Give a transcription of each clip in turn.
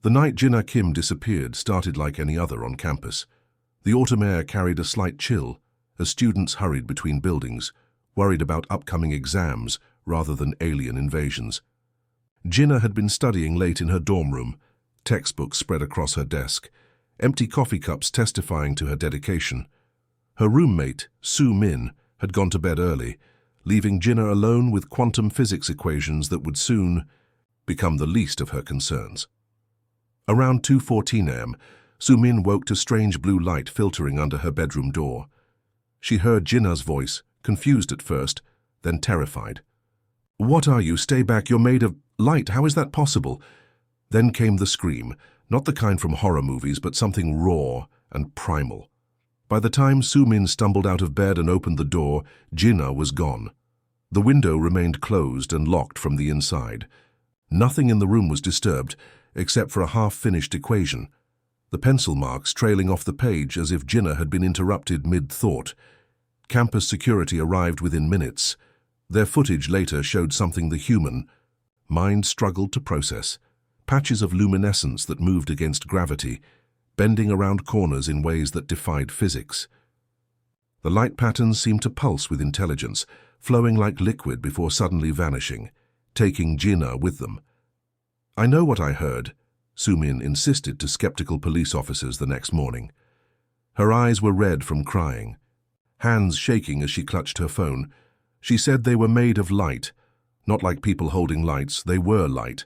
The night Jinnah Kim disappeared started like any other on campus. The autumn air carried a slight chill as students hurried between buildings, worried about upcoming exams rather than alien invasions. Jinnah had been studying late in her dorm room, textbooks spread across her desk, empty coffee cups testifying to her dedication. Her roommate, Soo Min, had gone to bed early, leaving Jinnah alone with quantum physics equations that would soon become the least of her concerns. Around 2:14 a.m., Soo Min woke to strange blue light filtering under her bedroom door. She heard Jinnah's voice, confused at first, then terrified. "What are you? Stay back, you're made of light, how is that possible?" Then came the scream, not the kind from horror movies, but something raw and primal. By the time Soo Min stumbled out of bed and opened the door, Jinnah was gone. The window remained closed and locked from the inside. Nothing in the room was disturbed, except for a half-finished equation, the pencil marks trailing off the page as if Jinnah had been interrupted mid-thought. Campus security arrived within minutes. Their footage later showed something the human mind struggled to process. Patches of luminescence that moved against gravity, bending around corners in ways that defied physics. The light patterns seemed to pulse with intelligence, flowing like liquid before suddenly vanishing, taking Jinnah with them. "I know what I heard," Soo Min insisted to skeptical police officers the next morning. Her eyes were red from crying, hands shaking as she clutched her phone. She said they were made of light, not like people holding lights, they were light.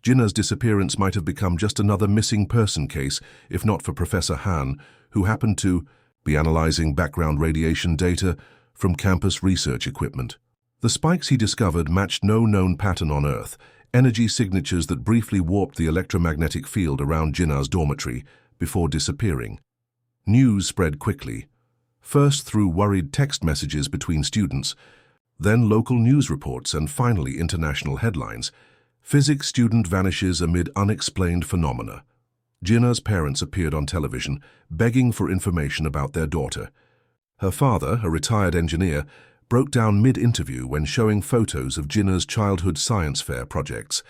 Jinnah's disappearance might have become just another missing person case, if not for Professor Han, who happened to be analyzing background radiation data from campus research equipment. The spikes he discovered matched no known pattern on Earth, energy signatures that briefly warped the electromagnetic field around Jinnah's dormitory before disappearing. News spread quickly, first through worried text messages between students, then local news reports, and finally international headlines. Physics student vanishes amid unexplained phenomena. Jinnah's parents appeared on television, begging for information about their daughter. Her father, a retired engineer, broke down mid-interview when showing photos of Jinnah's childhood science fair projects.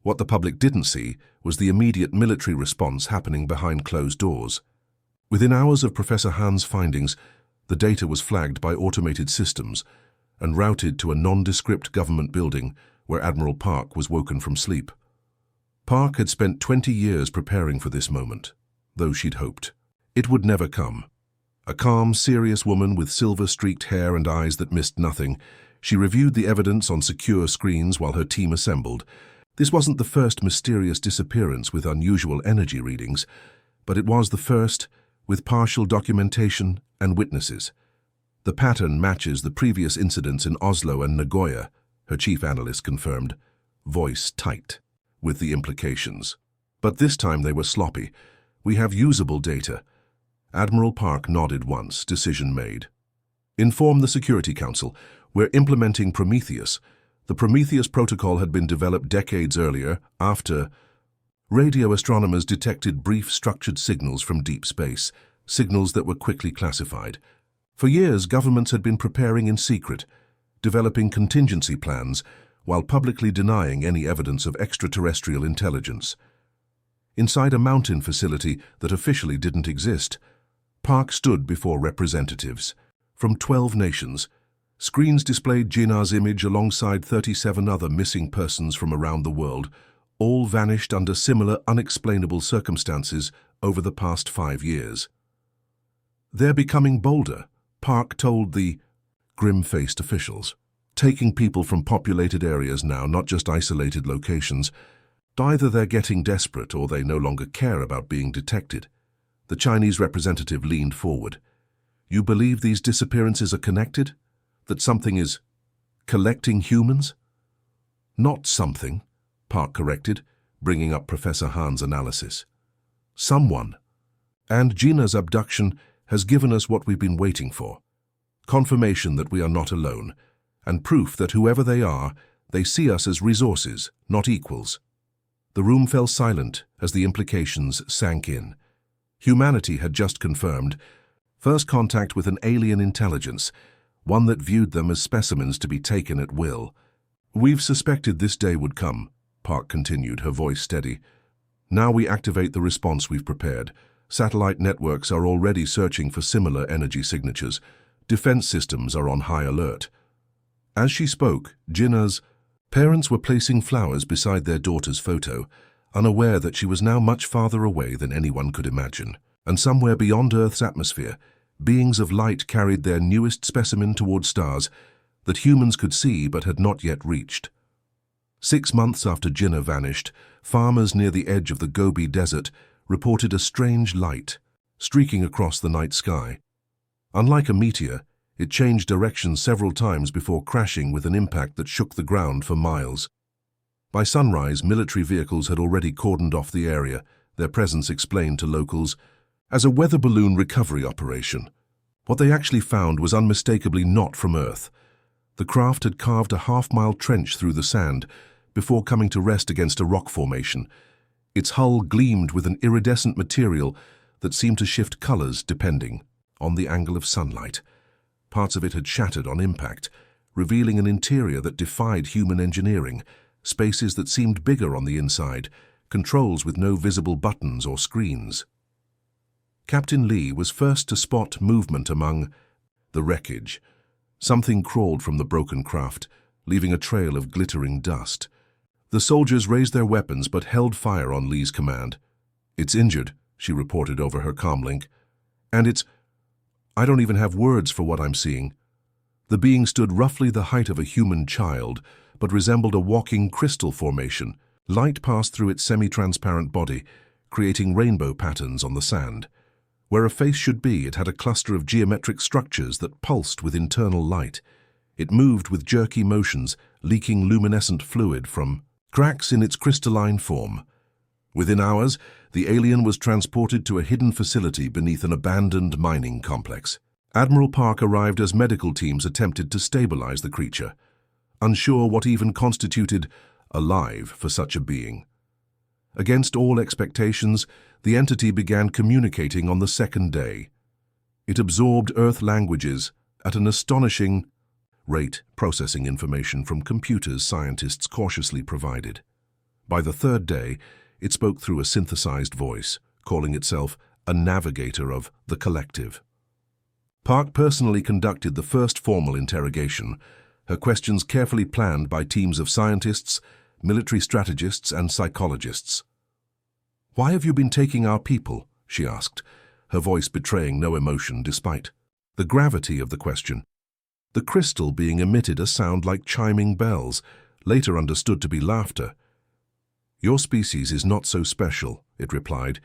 What the public didn't see was the immediate military response happening behind closed doors. Within hours of Professor Han's findings, the data was flagged by automated systems and routed to a nondescript government building where Admiral Park was woken from sleep. Park had spent 20 years preparing for this moment, though she'd hoped it would never come. A calm, serious woman with silver-streaked hair and eyes that missed nothing, she reviewed the evidence on secure screens while her team assembled. This wasn't the first mysterious disappearance with unusual energy readings, but it was the first with partial documentation and witnesses. The pattern matches the previous incidents in Oslo and Nagoya, her chief analyst confirmed, voice tight with the implications. But this time they were sloppy. "We have usable data." Admiral Park nodded once, decision made. "Inform the Security Council. We're implementing Prometheus." The Prometheus protocol had been developed decades earlier, after radio astronomers detected brief structured signals from deep space, signals that were quickly classified. For years, governments had been preparing in secret, developing contingency plans, while publicly denying any evidence of extraterrestrial intelligence. Inside a mountain facility that officially didn't exist, Park stood before representatives from 12 nations. Screens displayed Jinnah's image alongside 37 other missing persons from around the world, all vanished under similar unexplainable circumstances over the past 5 years. "They're becoming bolder," Park told the grim-faced officials. "Taking people from populated areas now, not just isolated locations. Either they're getting desperate or they no longer care about being detected." The Chinese representative leaned forward. "You believe these disappearances are connected? That something is collecting humans?" "Not something," Park corrected, bringing up Professor Han's analysis. "Someone. And Jinnah's abduction has given us what we've been waiting for. Confirmation that we are not alone, and proof that whoever they are, they see us as resources, not equals." The room fell silent as the implications sank in. Humanity had just confirmed first contact with an alien intelligence, one that viewed them as specimens to be taken at will. "We've suspected this day would come," Park continued, her voice steady. Now we activate the response we've prepared. Satellite networks are already searching for similar energy signatures. Defense systems are on high alert. As she spoke, Jinnah's parents were placing flowers beside their daughter's photo, unaware that she was now much farther away than anyone could imagine. And somewhere beyond Earth's atmosphere, beings of light carried their newest specimen toward stars that humans could see but had not yet reached. 6 months after Jinnah vanished, farmers near the edge of the Gobi Desert reported a strange light streaking across the night sky. Unlike a meteor, it changed direction several times before crashing with an impact that shook the ground for miles. By sunrise, military vehicles had already cordoned off the area, their presence explained to locals as a weather balloon recovery operation. What they actually found was unmistakably not from Earth. The craft had carved a half-mile trench through the sand before coming to rest against a rock formation. Its hull gleamed with an iridescent material that seemed to shift colors depending on the angle of sunlight. Parts of it had shattered on impact, revealing an interior that defied human engineering, spaces that seemed bigger on the inside, controls with no visible buttons or screens. Captain Lee was first to spot movement among the wreckage. Something crawled from the broken craft, leaving a trail of glittering dust. The soldiers raised their weapons but held fire on Lee's command. "It's injured," she reported over her comlink. "And I don't even have words for what I'm seeing." The being stood roughly the height of a human child, but resembled a walking crystal formation. Light passed through its semi-transparent body, creating rainbow patterns on the sand. Where a face should be, it had a cluster of geometric structures that pulsed with internal light. It moved with jerky motions, leaking luminescent fluid from cracks in its crystalline form. Within hours, the alien was transported to a hidden facility beneath an abandoned mining complex. Admiral Park arrived as medical teams attempted to stabilize the creature, unsure what even constituted alive for such a being. Against all expectations, the entity began communicating on the second day. It absorbed Earth languages at an astonishing rate, processing information from computers scientists cautiously provided. By the third day, it spoke through a synthesized voice, calling itself a navigator of the collective. Park personally conducted the first formal interrogation, her questions carefully planned by teams of scientists, military strategists, and psychologists. "Why have you been taking our people?" she asked, her voice betraying no emotion despite the gravity of the question. The crystal being emitted a sound like chiming bells, later understood to be laughter. "Your species is not so special," it replied.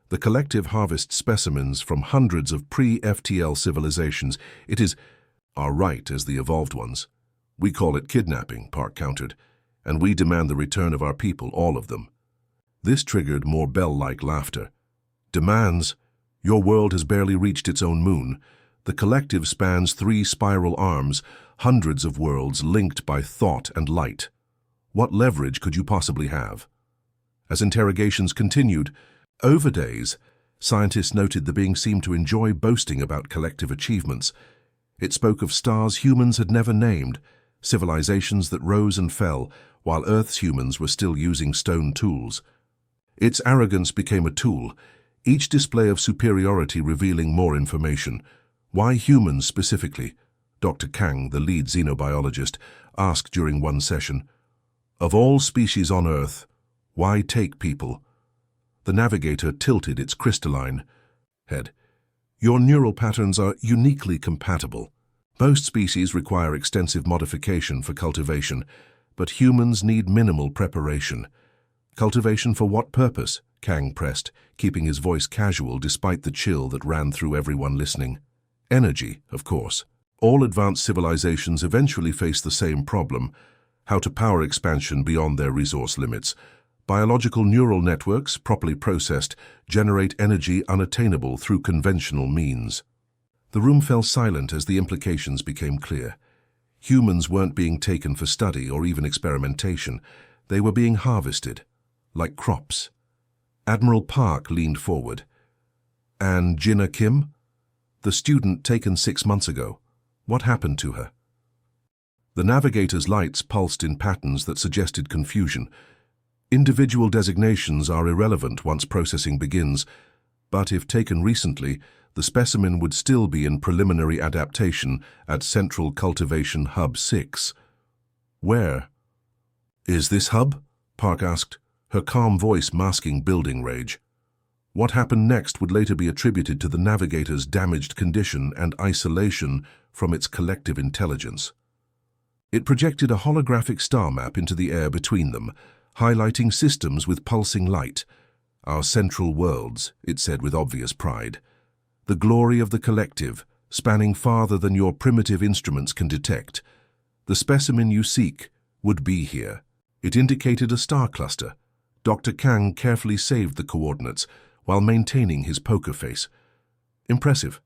"The collective harvests specimens from hundreds of pre-FTL civilizations. It is our right as the evolved ones. We call it kidnapping," Park countered, "and we demand the return of our people, all of them." This triggered more bell-like laughter. "Demands? Your world has barely reached its own moon. The collective spans 3 spiral arms, hundreds of worlds linked by thought and light. What leverage could you possibly have?" As interrogations continued, over days, scientists noted the being seemed to enjoy boasting about collective achievements. It spoke of stars humans had never named, civilizations that rose and fell, while Earth's humans were still using stone tools. Its arrogance became a tool, each display of superiority revealing more information. Why humans specifically? Dr. Kang, the lead xenobiologist, asked during one session. Of all species on Earth, why take people? The navigator tilted its crystalline head. Your neural patterns are uniquely compatible. Most species require extensive modification for cultivation, but humans need minimal preparation. Cultivation for what purpose? Kang pressed, keeping his voice casual despite the chill that ran through everyone listening. Energy, of course. All advanced civilizations eventually face the same problem: how to power expansion beyond their resource limits. Biological neural networks, properly processed, generate energy unattainable through conventional means. The room fell silent as the implications became clear. Humans weren't being taken for study or even experimentation. They were being harvested, like crops. Admiral Park leaned forward. "And Jinnah Kim? The student taken 6 months ago. What happened to her?" The navigator's lights pulsed in patterns that suggested confusion. Individual designations are irrelevant once processing begins, but if taken recently, the specimen would still be in preliminary adaptation at Central Cultivation Hub 6. Where? Is this hub? Park asked, her calm voice masking building rage. What happened next would later be attributed to the navigator's damaged condition and isolation from its collective intelligence. It projected a holographic star map into the air between them, highlighting systems with pulsing light. Our central worlds, it said with obvious pride. The glory of the collective, spanning farther than your primitive instruments can detect. The specimen you seek would be here. It indicated a star cluster. Dr. Kang carefully saved the coordinates while maintaining his poker face. Impressive.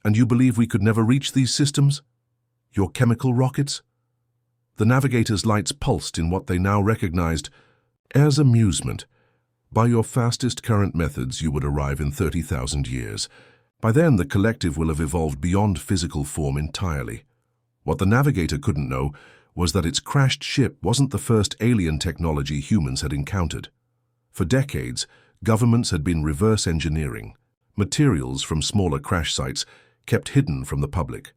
And you believe we could never reach these systems? Your chemical rockets? The navigator's lights pulsed in what they now recognized as amusement. By your fastest current methods, you would arrive in 30,000 years. By then, the collective will have evolved beyond physical form entirely. What the navigator couldn't know was that its crashed ship wasn't the first alien technology humans had encountered. For decades, governments had been reverse engineering materials from smaller crash sites kept hidden from the public.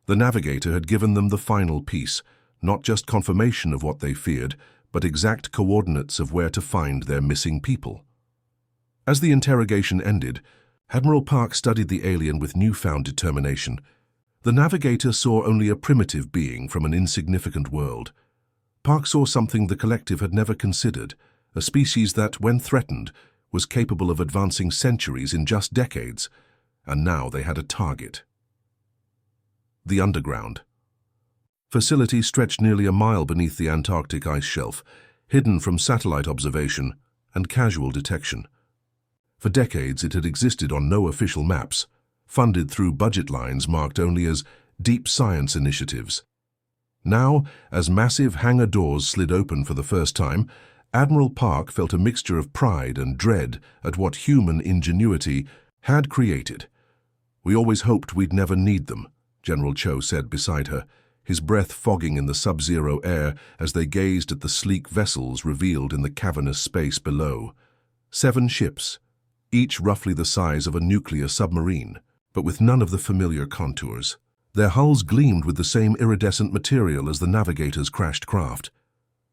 The navigator had given them the final piece, not just confirmation of what they feared, but exact coordinates of where to find their missing people. As the interrogation ended, Admiral Park studied the alien with newfound determination. The navigator saw only a primitive being from an insignificant world. Park saw something the collective had never considered, a species that, when threatened, was capable of advancing centuries in just decades, and now they had a target. The underground. Facility stretched nearly a mile beneath the Antarctic ice shelf, hidden from satellite observation and casual detection. For decades, it had existed on no official maps, funded through budget lines marked only as deep science initiatives. Now, as massive hangar doors slid open for the first time, Admiral Park felt a mixture of pride and dread at what human ingenuity had created. "We always hoped we'd never need them," General Cho said beside her, his breath fogging in the sub-zero air as they gazed at the sleek vessels revealed in the cavernous space below. 7 ships, each roughly the size of a nuclear submarine, but with none of the familiar contours. Their hulls gleamed with the same iridescent material as the navigator's crashed craft.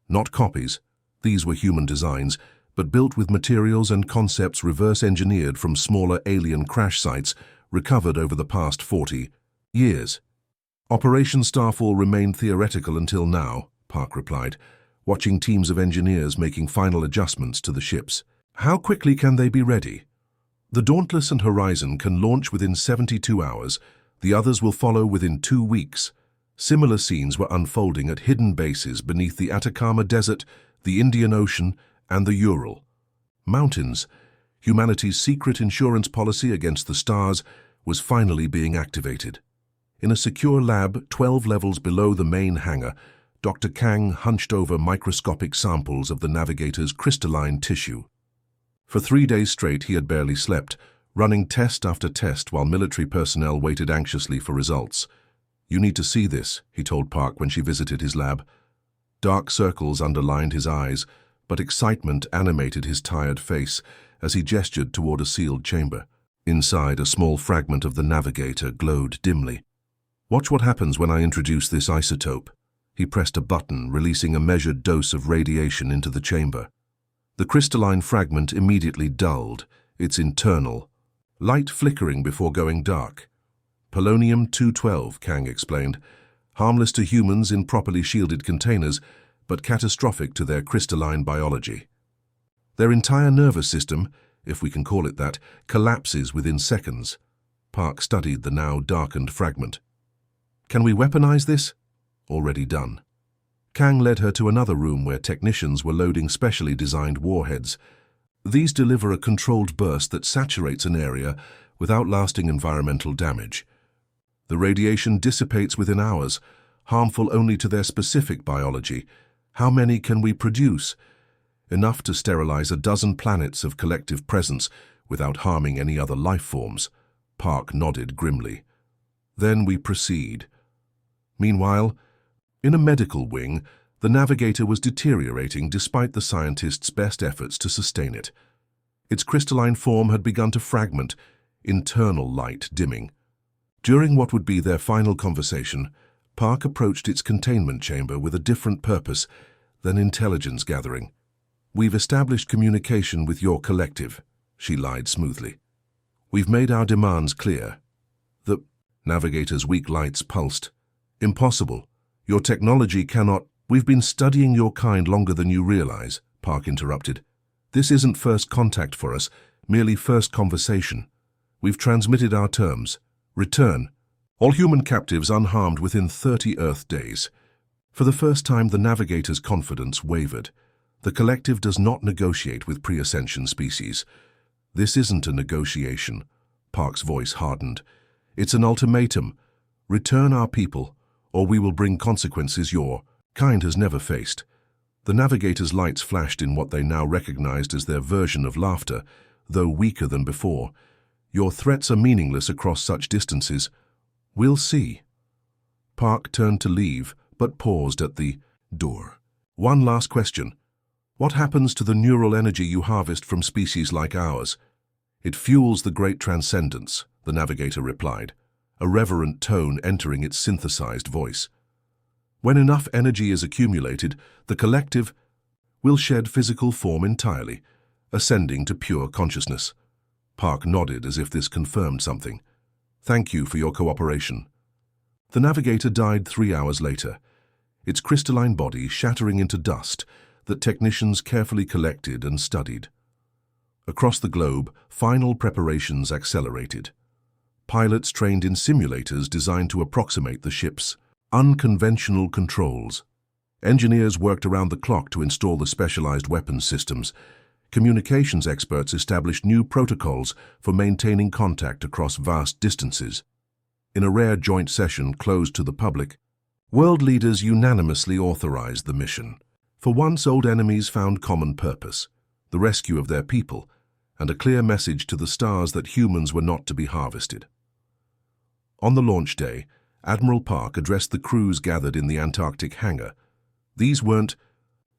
Not copies, these were human designs, but built with materials and concepts reverse-engineered from smaller alien crash sites recovered over the past 40 years. Operation Starfall remained theoretical until now, Park replied, watching teams of engineers making final adjustments to the ships. How quickly can they be ready? The Dauntless and Horizon can launch within 72 hours. The others will follow within 2 weeks. Similar scenes were unfolding at hidden bases beneath the Atacama Desert, the Indian Ocean, and the Ural. Mountains, humanity's secret insurance policy against the stars, was finally being activated. In a secure lab 12 levels below the main hangar, Dr. Kang hunched over microscopic samples of the navigator's crystalline tissue. For 3 days straight, he had barely slept, running test after test while military personnel waited anxiously for results. "You need to see this," he told Park when she visited his lab. Dark circles underlined his eyes, but excitement animated his tired face as he gestured toward a sealed chamber. Inside, a small fragment of the navigator glowed dimly. "Watch what happens when I introduce this isotope." He pressed a button, releasing a measured dose of radiation into the chamber. The crystalline fragment immediately dulled, its internal, light flickering before going dark. Polonium-212, Kang explained, harmless to humans in properly shielded containers, but catastrophic to their crystalline biology. Their entire nervous system, if we can call it that, collapses within seconds. Park studied the now darkened fragment. "Can we weaponize this?" "Already done." Kang led her to another room where technicians were loading specially designed warheads. These deliver a controlled burst that saturates an area without lasting environmental damage. The radiation dissipates within hours, harmful only to their specific biology. How many can we produce? Enough to sterilize a dozen planets of collective presence without harming any other life forms. Park nodded grimly. Then we proceed. Meanwhile, in a medical wing, The navigator was deteriorating despite the scientists' best efforts to sustain it. Its crystalline form had begun to fragment, internal light dimming. During what would be their final conversation, Park approached its containment chamber with a different purpose than intelligence gathering. "We've established communication with your collective," she lied smoothly. "We've made our demands clear." The navigator's weak lights pulsed. "Impossible. Your technology cannot—" "We've been studying your kind longer than you realize," Park interrupted. "This isn't first contact for us, merely first conversation. We've transmitted our terms. Return. All human captives unharmed within 30 Earth days." For the first time, the navigator's confidence wavered. The collective does not negotiate with pre-ascension species. "This isn't a negotiation," Park's voice hardened. "It's an ultimatum. Return our people, or we will bring consequences your kind has never faced." The navigator's lights flashed in what they now recognized as their version of laughter, though weaker than before. "Your threats are meaningless across such distances. We'll see." Park turned to leave, but paused at the door. "One last question. What happens to the neural energy you harvest from species like ours?" "It fuels the great transcendence," the navigator replied, a reverent tone entering its synthesized voice. "When enough energy is accumulated, the collective will shed physical form entirely, ascending to pure consciousness." Park nodded as if this confirmed something. "Thank you for your cooperation." The navigator died 3 hours later, its crystalline body shattering into dust that technicians carefully collected and studied. Across the globe, final preparations accelerated. Pilots trained in simulators designed to approximate the ship's unconventional controls. Engineers worked around the clock to install the specialized weapons systems. Communications experts established new protocols for maintaining contact across vast distances. In a rare joint session closed to the public, world leaders unanimously authorized the mission. For once, old enemies found common purpose, the rescue of their people, and a clear message to the stars that humans were not to be harvested. On the launch day, Admiral Park addressed the crews gathered in the Antarctic hangar. These weren't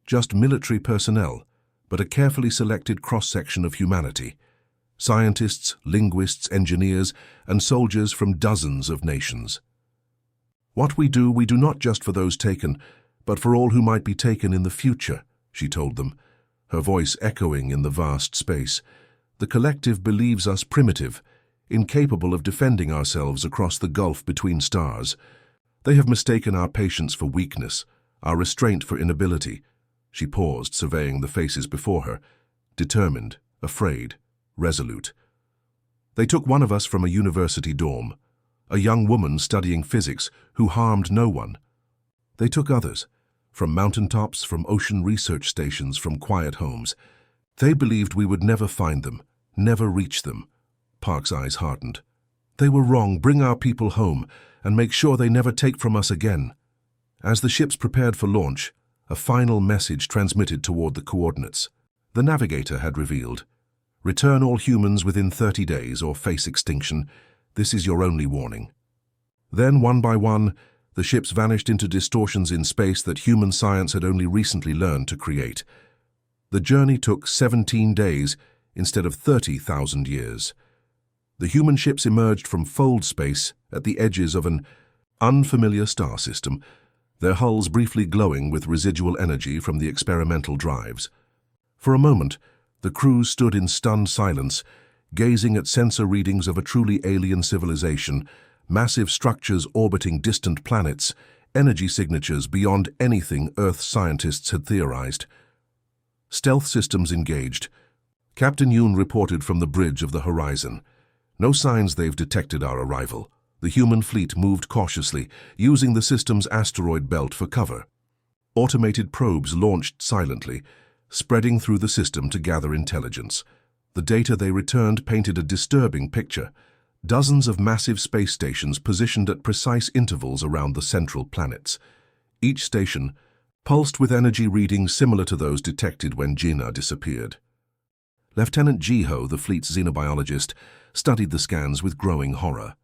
just military personnel, but a carefully selected cross-section of humanity. Scientists, linguists, engineers, and soldiers from dozens of nations. "What we do not just for those taken, but for all who might be taken in the future," she told them, her voice echoing in the vast space. "The collective believes us primitive, incapable of defending ourselves across the gulf between stars. They have mistaken our patience for weakness, our restraint for inability." She paused, surveying the faces before her, determined, afraid, resolute. "They took one of us from a university dorm, a young woman studying physics who harmed no one. They took others, from mountaintops, from ocean research stations, from quiet homes. They believed we would never find them, never reach them." Park's eyes hardened. "They were wrong. Bring our people home, and make sure they never take from us again." As the ships prepared for launch, a final message transmitted toward the coordinates. The navigator had revealed, "Return all humans within 30 days or face extinction. This is your only warning." Then, one by one, the ships vanished into distortions in space that human science had only recently learned to create. The journey took 17 days instead of 30,000 years. The human ships emerged from fold space at the edges of an unfamiliar star system, their hulls briefly glowing with residual energy from the experimental drives. For a moment, the crews stood in stunned silence, gazing at sensor readings of a truly alien civilization, massive structures orbiting distant planets, energy signatures beyond anything Earth scientists had theorized. Stealth systems engaged. Captain Yoon reported from the bridge of the horizon. "No signs they've detected our arrival." The human fleet moved cautiously, using the system's asteroid belt for cover. Automated probes launched silently, spreading through the system to gather intelligence. The data they returned painted a disturbing picture. Dozens of massive space stations positioned at precise intervals around the central planets. Each station pulsed with energy readings similar to those detected when Jinnah disappeared. Lieutenant Jiho, the fleet's xenobiologist, studied the scans with growing horror.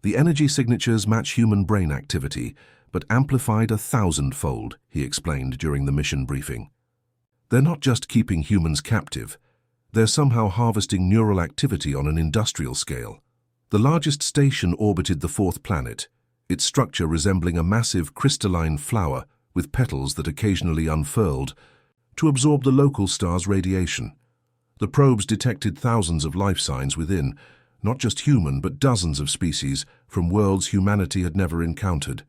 The energy signatures match human brain activity, but amplified 1,000-fold, he explained during the mission briefing. They're not just keeping humans captive, they're somehow harvesting neural activity on an industrial scale. The largest station orbited the fourth planet, its structure resembling a massive crystalline flower with petals that occasionally unfurled to absorb the local star's radiation. The probes detected thousands of life signs within, not just human but dozens of species from worlds humanity had never encountered.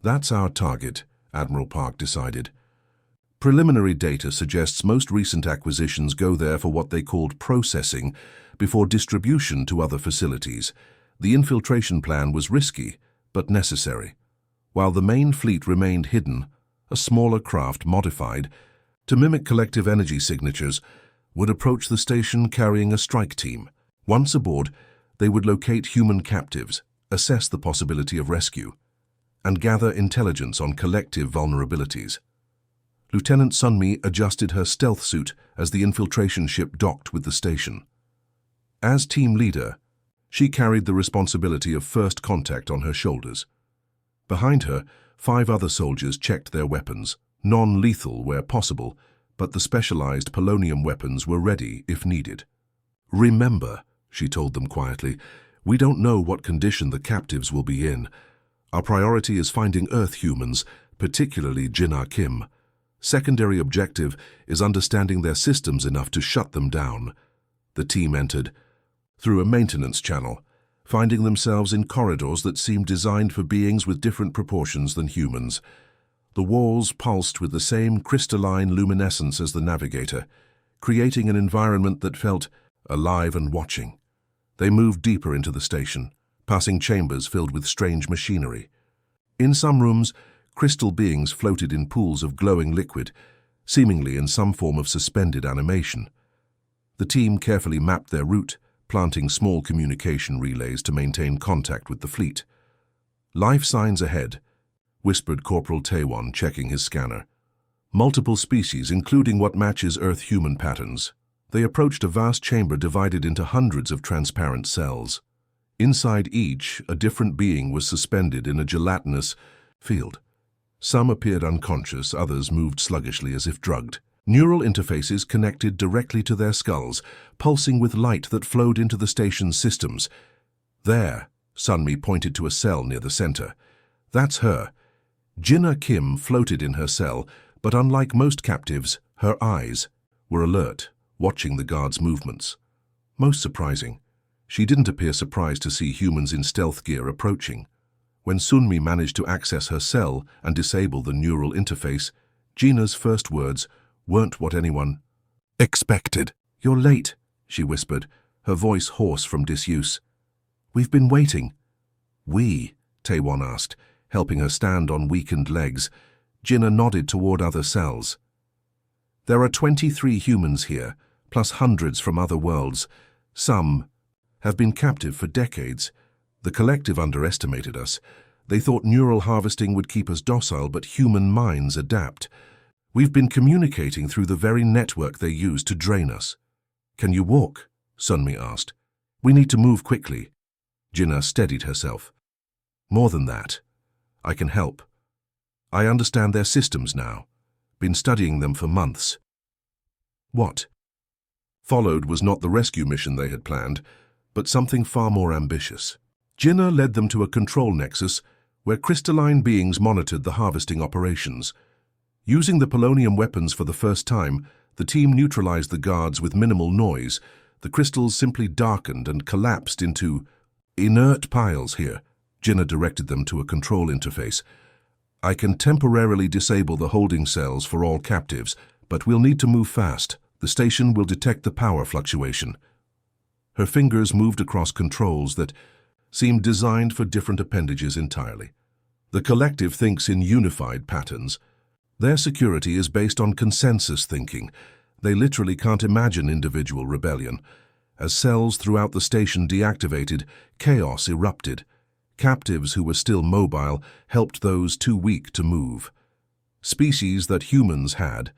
That's our target, Admiral Park decided. Preliminary data suggests most recent acquisitions go there for what they called processing before distribution to other facilities. The infiltration plan was risky, but necessary. While the main fleet remained hidden, a smaller craft modified to mimic collective energy signatures would approach the station carrying a strike team. Once aboard, they would locate human captives, assess the possibility of rescue, and gather intelligence on collective vulnerabilities. Lieutenant Sunmi adjusted her stealth suit as the infiltration ship docked with the station. As team leader, she carried the responsibility of first contact on her shoulders. Behind her, 5 other soldiers checked their weapons, non-lethal where possible, but the specialized polonium weapons were ready if needed. "Remember," she told them quietly, "we don't know what condition the captives will be in. Our priority is finding Earth humans, particularly Jinna Kim. Secondary objective is understanding their systems enough to shut them down." The team entered through a maintenance channel, finding themselves in corridors that seemed designed for beings with different proportions than humans. The walls pulsed with the same crystalline luminescence as the navigator, creating an environment that felt alive and watching. They moved deeper into the station, passing chambers filled with strange machinery. In some rooms, crystal beings floated in pools of glowing liquid, seemingly in some form of suspended animation. The team carefully mapped their route, planting small communication relays to maintain contact with the fleet. "Life signs ahead," whispered Corporal Taewon, checking his scanner. "Multiple species, including what matches Earth-human patterns." They approached a vast chamber divided into hundreds of transparent cells. Inside each, a different being was suspended in a gelatinous field. Some appeared unconscious, others moved sluggishly as if drugged. Neural interfaces connected directly to their skulls, pulsing with light that flowed into the station's systems. "There," Sunmi pointed to a cell near the center. "That's her." Jinna Kim floated in her cell, but unlike most captives, her eyes were alert, watching the guard's movements. Most surprising, she didn't appear surprised to see humans in stealth gear approaching. When Sunmi managed to access her cell and disable the neural interface, Gina's first words weren't what anyone expected. "You're late," she whispered, her voice hoarse from disuse. "We've been waiting." "We?" Taewon asked, helping her stand on weakened legs. Jinna nodded toward other cells. "There are 23 humans here, plus hundreds from other worlds. Some have been captive for decades. The collective underestimated us. They thought neural harvesting would keep us docile, but human minds adapt. We've been communicating through the very network they use to drain us." "Can you walk?" Sunmi asked. "We need to move quickly." Jinna steadied herself. "More than that. I can help. I understand their systems now. Been studying them for months." What followed was not the rescue mission they had planned, but something far more ambitious. Jinna led them to a control nexus where crystalline beings monitored the harvesting operations. Using the polonium weapons for the first time, the team neutralized the guards with minimal noise. The crystals simply darkened and collapsed into inert piles here. Jinna directed them to a control interface. "I can temporarily disable the holding cells for all captives, but we'll need to move fast. The station will detect the power fluctuation." Her fingers moved across controls that seemed designed for different appendages entirely. The collective thinks in unified patterns. Their security is based on consensus thinking. They literally can't imagine individual rebellion. As cells throughout the station deactivated, chaos erupted. Captives who were still mobile helped those too weak to move. Species that humans had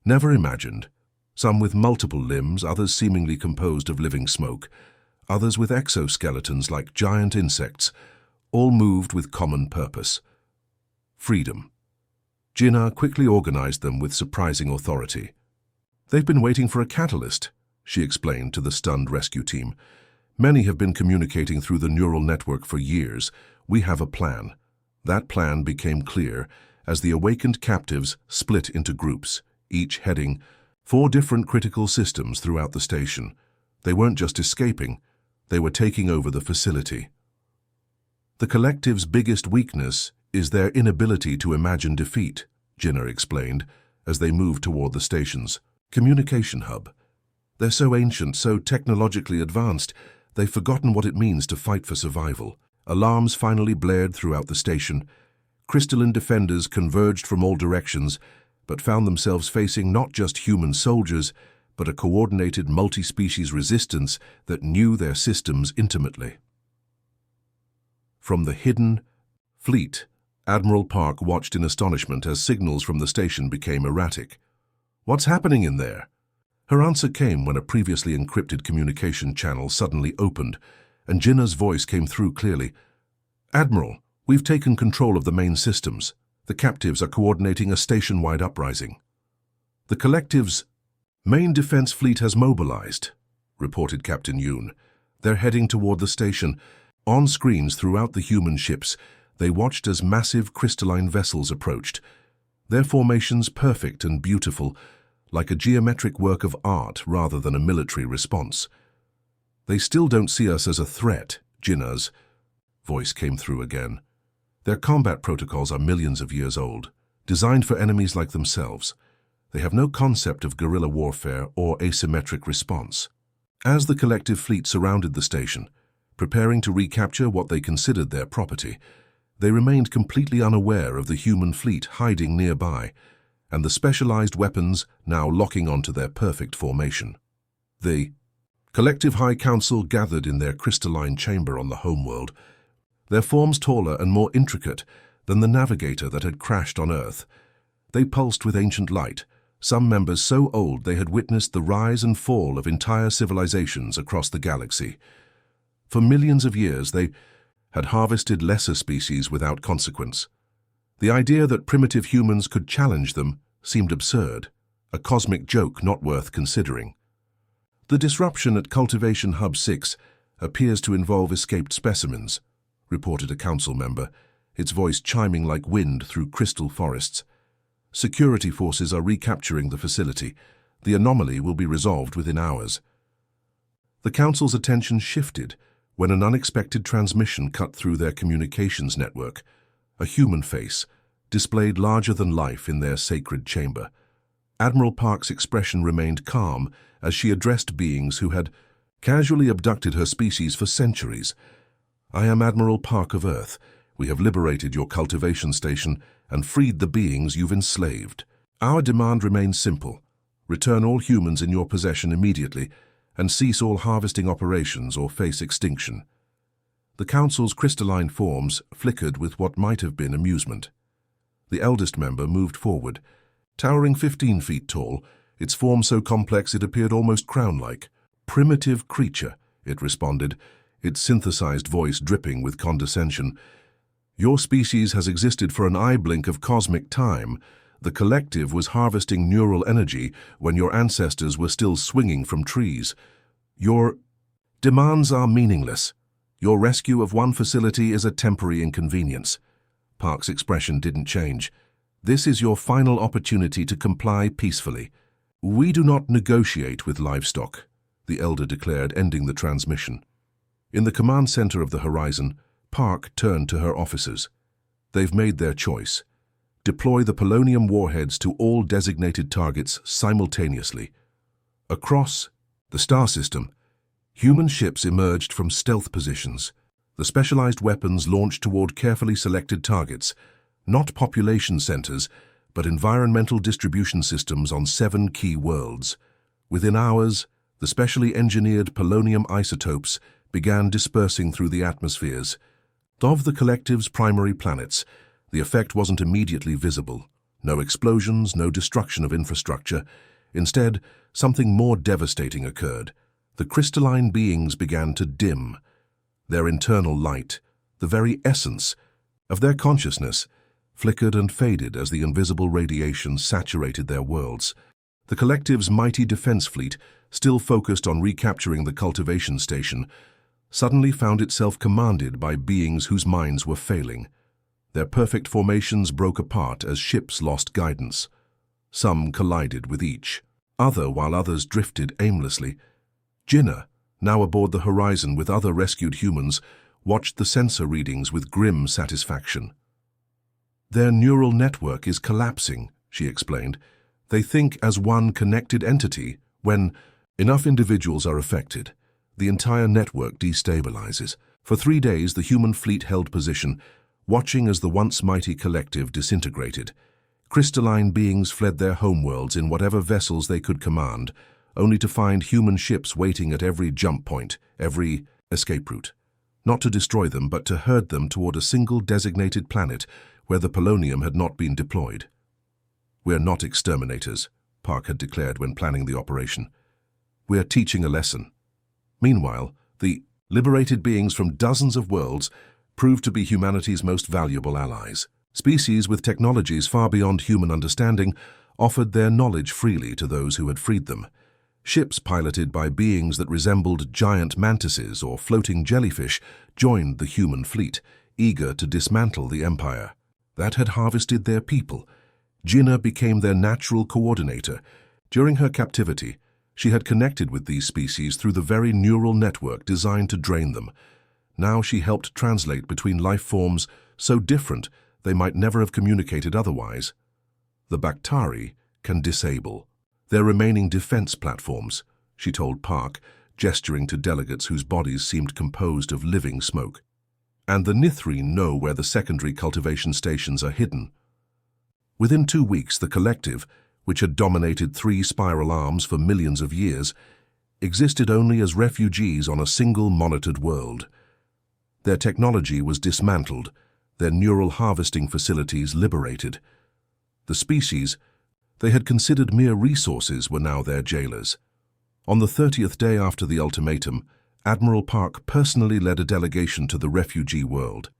never imagined. Some with multiple limbs, others seemingly composed of living smoke, others with exoskeletons like giant insects, all moved with common purpose. freedom. Jinnah quickly organized them with surprising authority. "They've been waiting for a catalyst," she explained to the stunned rescue team. "Many have been communicating through the neural network for years. We have a plan." That plan became clear as the awakened captives split into groups, each heading 4 different critical systems throughout the station. They weren't just escaping, they were taking over the facility. "The collective's biggest weakness is their inability to imagine defeat," Jinnah explained as they moved toward the station's communication hub. "They're so ancient, so technologically advanced, they've forgotten what it means to fight for survival." Alarms finally blared throughout the station. Crystalline defenders converged from all directions, but found themselves facing not just human soldiers, but a coordinated multi-species resistance that knew their systems intimately. From the hidden fleet, Admiral Park watched in astonishment as signals from the station became erratic. "What's happening in there?" Her answer came when a previously encrypted communication channel suddenly opened, and Jinnah's voice came through clearly. "Admiral, we've taken control of the main systems. The captives are coordinating a station-wide uprising." "The collective's main defense fleet has mobilized," reported Captain Yoon. "They're heading toward the station." On screens throughout the human ships, they watched as massive crystalline vessels approached. Their formations perfect and beautiful, like a geometric work of art rather than a military response. "They still don't see us as a threat," Jinnah's voice came through again. "Their combat protocols are millions of years old, designed for enemies like themselves. They have no concept of guerrilla warfare or asymmetric response." As the collective fleet surrounded the station, preparing to recapture what they considered their property, they remained completely unaware of the human fleet hiding nearby, and the specialized weapons now locking onto their perfect formation. The Collective High Council gathered in their crystalline chamber on the homeworld, their forms taller and more intricate than the navigator that had crashed on Earth. They pulsed with ancient light, some members so old they had witnessed the rise and fall of entire civilizations across the galaxy. For millions of years, they had harvested lesser species without consequence. The idea that primitive humans could challenge them seemed absurd, a cosmic joke not worth considering. "The disruption at Cultivation Hub 6 appears to involve escaped specimens," reported a council member, its voice chiming like wind through crystal forests. "Security forces are recapturing the facility. The anomaly will be resolved within hours." The council's attention shifted when an unexpected transmission cut through their communications network. A human face, displayed larger than life in their sacred chamber. Admiral Park's expression remained calm as she addressed beings who had casually abducted her species for centuries. "I am Admiral Park of Earth. We have liberated your cultivation station and freed the beings you've enslaved. Our demand remains simple. Return all humans in your possession immediately and cease all harvesting operations or face extinction." The Council's crystalline forms flickered with what might have been amusement. The eldest member moved forward, towering 15 feet tall, its form so complex it appeared almost crown-like. "Primitive creature," it responded, its synthesized voice dripping with condescension. "Your species has existed for an eye blink of cosmic time. The collective was harvesting neural energy when your ancestors were still swinging from trees. Your demands are meaningless. Your rescue of one facility is a temporary inconvenience." Park's expression didn't change. "This is your final opportunity to comply peacefully." "We do not negotiate with livestock," the elder declared, ending the transmission. In the command center of the horizon, Park turned to her officers. "They've made their choice. Deploy the polonium warheads to all designated targets simultaneously." Across the star system, human ships emerged from stealth positions. The specialized weapons launched toward carefully selected targets, not population centers, but environmental distribution systems on 7 key worlds. Within hours, the specially engineered polonium isotopes began dispersing through the atmospheres. Of the collective's primary planets, the effect wasn't immediately visible. No explosions, no destruction of infrastructure. Instead, something more devastating occurred. The crystalline beings began to dim. Their internal light, the very essence of their consciousness, flickered and faded as the invisible radiation saturated their worlds. The collective's mighty defense fleet, still focused on recapturing the cultivation station, suddenly found itself commanded by beings whose minds were failing. Their perfect formations broke apart as ships lost guidance. Some collided with each, while others drifted aimlessly. Jinnah, now aboard the horizon with other rescued humans, watched the sensor readings with grim satisfaction. "Their neural network is collapsing," she explained. "They think as one connected entity. When enough individuals are affected, the entire network destabilizes." For 3 days, the human fleet held position, watching as the once mighty collective disintegrated. Crystalline beings fled their homeworlds in whatever vessels they could command, only to find human ships waiting at every jump point, every escape route. Not to destroy them, but to herd them toward a single designated planet where the polonium had not been deployed. "We're not exterminators," Park had declared when planning the operation. "We're teaching a lesson." Meanwhile, the liberated beings from dozens of worlds proved to be humanity's most valuable allies. Species with technologies far beyond human understanding offered their knowledge freely to those who had freed them. Ships piloted by beings that resembled giant mantises or floating jellyfish joined the human fleet, eager to dismantle the empire that had harvested their people. Jinnah became their natural coordinator. During her captivity, she had connected with these species through the very neural network designed to drain them. Now she helped translate between life forms so different they might never have communicated otherwise. "The Bactari can disable their remaining defense platforms," she told Park, gesturing to delegates whose bodies seemed composed of living smoke. "And the Nithrine know where the secondary cultivation stations are hidden." Within 2 weeks, the collective, which had dominated 3 spiral arms for millions of years, existed only as refugees on a single monitored world. Their technology was dismantled, their neural harvesting facilities liberated. The species they had considered mere resources were now their jailers. On the 30th day after the ultimatum, Admiral Park personally led a delegation to the refugee world.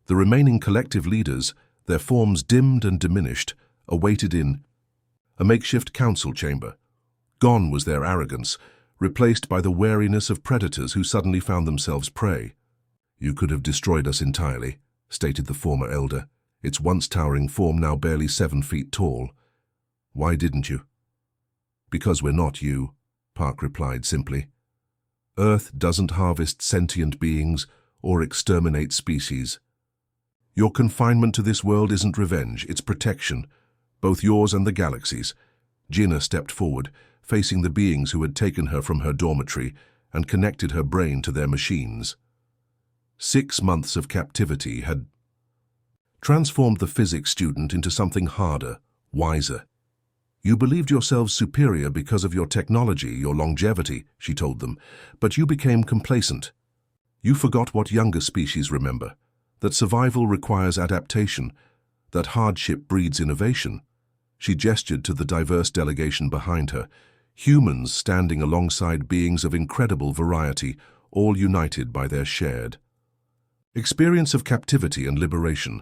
The remaining collective leaders, their forms dimmed and diminished, awaited in a makeshift council chamber. Gone was their arrogance, replaced by the wariness of predators who suddenly found themselves prey. "You could have destroyed us entirely," stated the former elder, its once towering form now barely 7 feet tall. "Why didn't you?" "Because we're not you," Park replied simply. "Earth doesn't harvest sentient beings or exterminate species. Your confinement to this world isn't revenge, it's protection, both yours and the galaxy's." Jinnah stepped forward, facing the beings who had taken her from her dormitory and connected her brain to their machines. 6 months of captivity had transformed the physics student into something harder, wiser. "You believed yourselves superior because of your technology, your longevity," she told them, "but you became complacent. You forgot what younger species remember, that survival requires adaptation, that hardship breeds innovation." She gestured to the diverse delegation behind her, humans standing alongside beings of incredible variety, all united by their shared experience of captivity and liberation.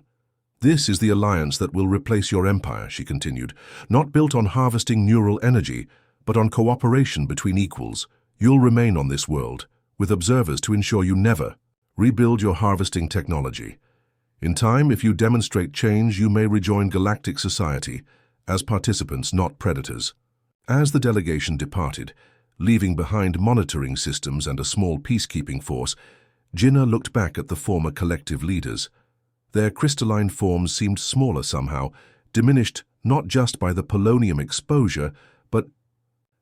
"This is the alliance that will replace your empire," she continued, "not built on harvesting neural energy, but on cooperation between equals. You'll remain on this world, with observers to ensure you never rebuild your harvesting technology. In time, if you demonstrate change, you may rejoin galactic society, as participants, not predators." As the delegation departed, leaving behind monitoring systems and a small peacekeeping force, Jinnah looked back at the former collective leaders. Their crystalline forms seemed smaller somehow, diminished not just by the polonium exposure, but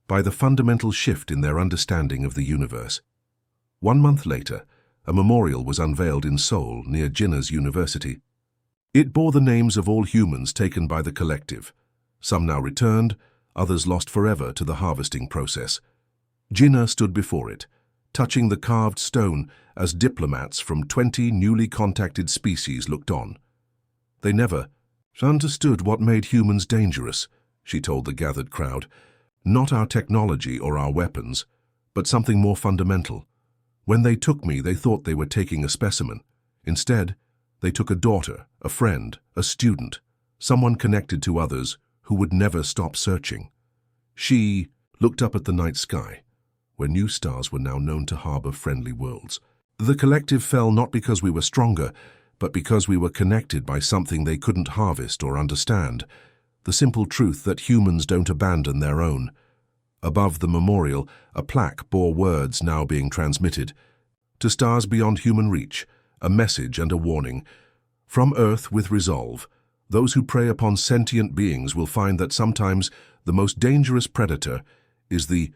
by the fundamental shift in their understanding of the universe. 1 month later, a memorial was unveiled in Seoul, near Jinnah's university. It bore the names of all humans taken by the collective. Some now returned, others lost forever to the harvesting process. Jinnah stood before it, touching the carved stone as diplomats from 20 newly contacted species looked on. "They never understood what made humans dangerous," she told the gathered crowd. "Not our technology or our weapons, but something more fundamental. When they took me, they thought they were taking a specimen. Instead, They took a daughter, a friend, a student, someone connected to others who would never stop searching. She looked up at the night sky, where new stars were now known to harbor friendly worlds. The collective fell not because we were stronger, but because we were connected by something they couldn't harvest or understand, the simple truth that humans don't abandon their own. Above the memorial, a plaque bore words now being transmitted. To stars beyond human reach, a message and a warning. From Earth with resolve, those who prey upon sentient beings will find that sometimes the most dangerous predator is the